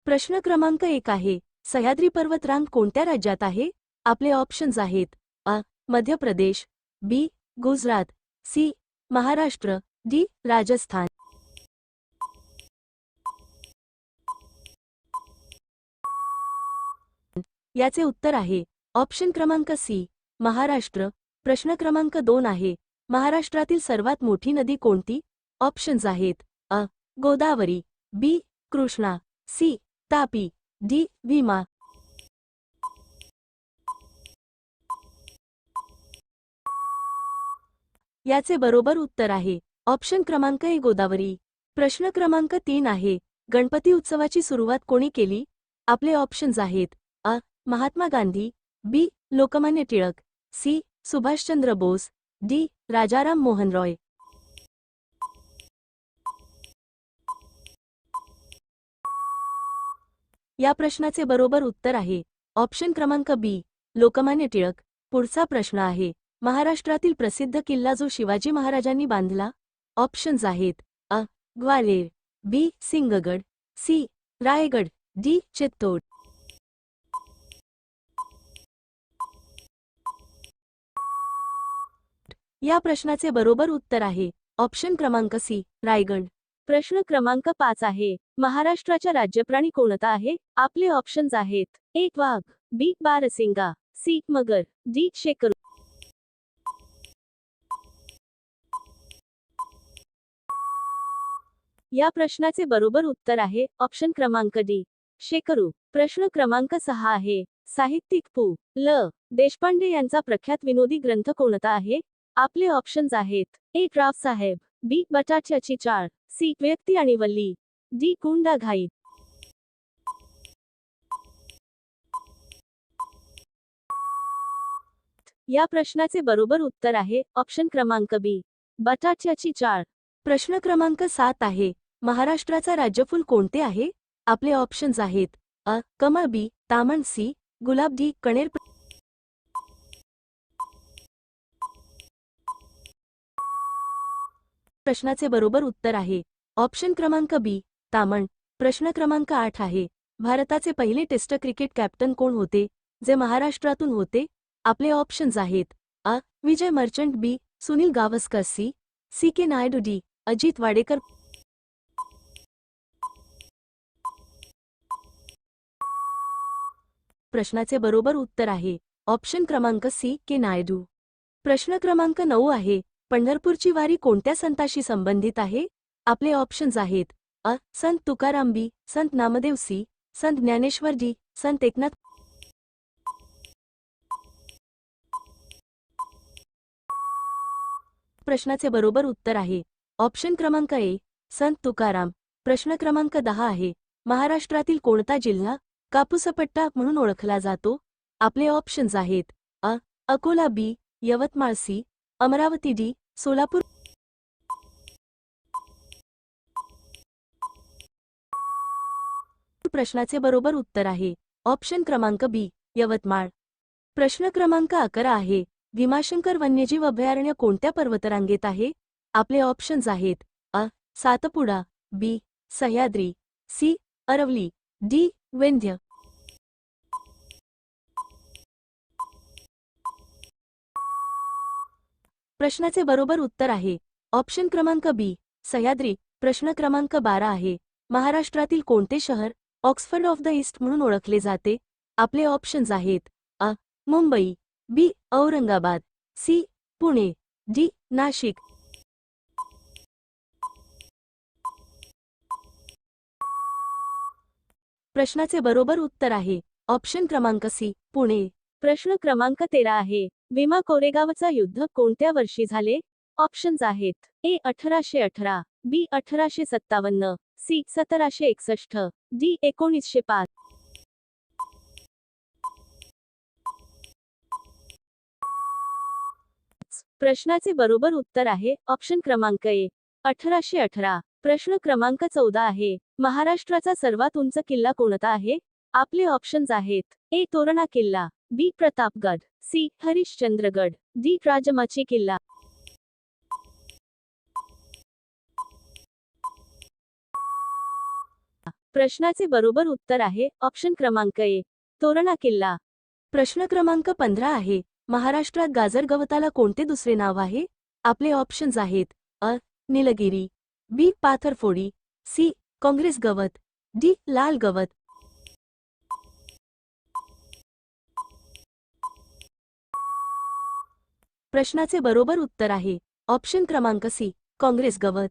प्रश्न क्रमांक 1 आहे, सह्याद्री पर्वतरांग कोणत्या राज्यात आहे? आपले ऑप्शन्स आहेत: अ. मध्य प्रदेश, बी. गुजरात, सी. महाराष्ट्र, डी. राजस्थान. याचे उत्तर आहे ऑप्शन क्रमांक सी, महाराष्ट्र. प्रश्न क्रमांक 2 आहे, महाराष्ट्रातील सर्वात मोठी नदी कोणती? ऑप्शन्स आहेत: अ. गोदावरी, बी. कृष्णा, सी. तापी, डी. भीमा. याचे बरोबर उत्तर आहे ऑप्शन क्रमांक ए, गोदावरी. प्रश्न क्रमांक 3 आहे, गणपती उत्सवाची सुरुवात कोणी केली? आपले ऑप्शन्स आहेत: अ. महात्मा गांधी, बी. लोकमान्य टिळक, सी. सुभाषचंद्र बोस, डी. राजाराम मोहन रॉय. या प्रश्नाचे बरोबर उत्तर आहे ऑप्शन क्रमांक बी, लोकमान्य टिळक. पुढचा प्रश्न आहे, महाराष्ट्रातील प्रसिद्ध किल्ला जो शिवाजी महाराजांनी बांधला? ऑप्शन्स आहेत: अ. ग्वाल्हेर, बी. सिंहगड, सी. रायगड, डी. चित्तोड. या प्रश्नाचे बरोबर उत्तर आहे ऑप्शन क्रमांक सी, रायगड. प्रश्न क्रमांक 5 आहे, महाराष्ट्राचा राज्यप्राणी कोणता आहे? आपले ऑप्शन्स आहेत: ए. वाघ, बी. बारहसिंगा, सी. मगर, डी. शेकरू. या प्रश्नाचे बरोबर उत्तर आहे ऑप्शन क्रमांक डी, शेकरू. प्रश्न क्रमांक 6 आहे, साहित्यिक पु. ल. देशपांडे यांचा प्रख्यात विनोदी ग्रंथ कोणता आहे? आपले ऑप्शन्स आहेत: ए. रावसाहेब, बी. बटाट्याची चाळ, सी. व्यक्ती आणि वल्ली, डी. गुंडाघाई. या प्रश्नाचे बरोबर उत्तर आहे ऑप्शन क्रमांक बी, बटाट्याची चाळ. प्रश्न क्रमांक 7 आहे, महाराष्ट्राचा राज्यफूल कोणते आहे? आपले ऑप्शन्स आहेत: अ. कमळ, बी. तामण, सी. गुलाब, डी. कणेर. प्रश्नाचे बरोबर उत्तर आहे ऑप्शन क्रमांक बी, तामण. प्रश्न क्रमांक 8 आहे, भारताचे पहिले टेस्ट क्रिकेट कॅप्टन कोण होते, जे महाराष्ट्रातून होते? आपले ऑप्शन्स आहेत: अ. विजय मर्चंट, बी. सुनील गावस्कर, सी. सी. के. नायडू, डी. अजित वाडेकर. प्रश्नाचे बरोबर उत्तर आहे ऑप्शन क्रमांक सी, के. नायडू. प्रश्न क्रमांक 9 आहे, पंढरपूरची वारी कोणत्या संताशी संबंधित आहे? आपले ऑप्शन्स आहेत: अ. संत तुकाराम, बी. संत नामदेव, सी. संत ज्ञानेश्वर, डी. संत एकनाथ. प्रश्नाचे बरोबर उत्तर आहे ऑप्शन क्रमांक ए, संत तुकाराम. प्रश्न क्रमांक 10 आहे, महाराष्ट्रातील कोणता जिल्हा कापूसपट्टा म्हणून ओळखला जातो? आपले ऑप्शन्स आहेत: अ. अकोला, बी. यवतमाळ, सी. अमरावती, डी. सोलापूर. प्रश्नाचे बरोबर उत्तर आहे ऑप्शन क्रमांक बी, यवतमाळ. प्रश्न क्रमांक 11 आहे, भीमाशंकर वन्यजीव अभयारण्य कोणत्या पर्वतरांगेत आहे? आपले ऑप्शन्स आहेत: अ. सातपुडा, बी. सह्याद्री, सी. अरवली, डी. विंध्य. प्रश्नाचे बरोबर उत्तर आहे ऑप्शन क्रमांक बी, सह्याद्री. प्रश्न क्रमांक 12 आहे, महाराष्ट्रातील कोणते शहर ऑक्सफर्ड ऑफ द ईस्ट म्हणून ओळखले जाते? आपले ऑप्शन्स आहेत: अ. मुंबई, बी. औरंगाबाद, सी. पुणे, डी. नाशिक. प्रश्नाचे बरोबर उत्तर आहे ऑप्शन क्रमांक सी, पुणे. प्रश्न क्रमांक 13 आहे, भीमा कोरेगावचा युद्ध कोणत्या वर्षी झाले? ऑप्शन्स आहेत: ए. 1818, बी. 1857, सी. 1761, डी. 1905. प्रश्नाचे बरोबर उत्तर आहे ऑप्शन क्रमांक ए, 1818. प्रश्न क्रमांक 14 आहे, महाराष्ट्राचा सर्वात उंच किल्ला कोणता आहे? आपले ऑप्शन्स आहेत: ए. तोरणा किल्ला, बी. प्रतापगड, सी. हरिश्चंद्रगड, डी. राजमाची किल्ला. प्रश्नाचे बरोबर उत्तर आहे ऑप्शन क्रमांक ए तोरणा किल्ला. प्रश्न क्रमांक 15 आहे. महाराष्ट्रात गाजर गवताला कोणते दुसरे नाव आहे? आपले ऑप्शन्स आहेत अ. निलगिरी, बी. पाथरफोडी, सी. काँग्रेस गवत, डी. लाल गवत. प्रश्नाचे बरोबर उत्तर आहे ऑप्शन क्रमांक सी काँग्रेस गवत.